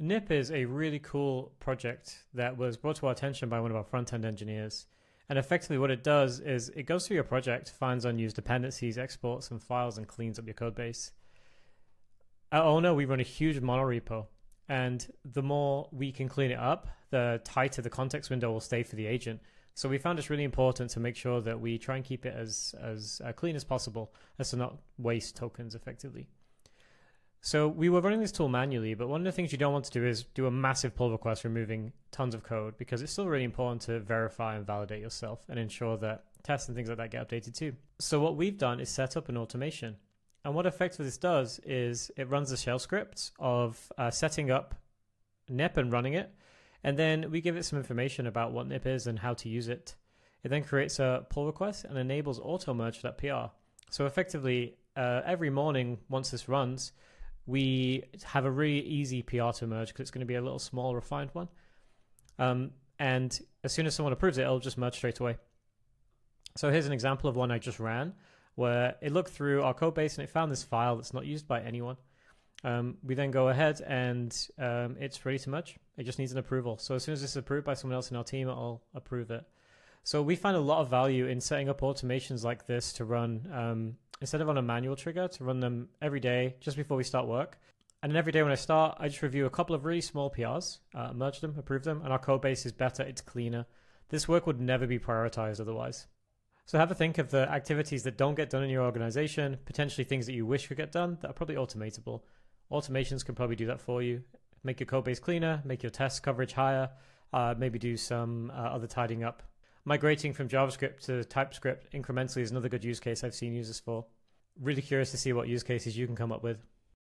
Knip is a really cool project that was brought to our attention by one of our front-end engineers. And effectively what it does is it goes through your project, finds unused dependencies, exports some files, and cleans up your code base. At Ona, we run a huge monorepo. And the more we can clean it up, the tighter the context window will stay for the agent. So we found it's really important to make sure that we try and keep it as clean as possible, as to not waste tokens effectively. So we were running this tool manually, but one of the things you don't want to do is do a massive pull request removing tons of code, because it's still really important to verify and validate yourself and ensure that tests and things like that get updated too. So what we've done is set up an automation. And what effectively this does is it runs the shell script of setting up Knip and running it. And then we give it some information about what Knip is and how to use it. It then creates a pull request and enables automerge.pr. So effectively, every morning, once this runs, we have a really easy PR to merge because it's going to be a little small, refined one. And as soon as someone approves it, it'll just merge straight away. So here's an example of one I just ran, where it looked through our code base and it found this file that's not used by anyone. We then go ahead and it's ready to merge. It just needs an approval. So as soon as it's approved by someone else in our team, it'll approve it. So we find a lot of value in setting up automations like this to run, instead of on a manual trigger, to run them every day just before we start work. And then every day when I start, I just review a couple of really small PRs, merge them, approve them, and our code base is better, it's cleaner. This work would never be prioritized otherwise. So have a think of the activities that don't get done in your organization, potentially things that you wish could get done that are probably automatable. Automations can probably do that for you. Make your code base cleaner, make your test coverage higher, maybe do some other tidying up. Migrating from JavaScript to TypeScript incrementally is another good use case I've seen users for. Really curious to see what use cases you can come up with.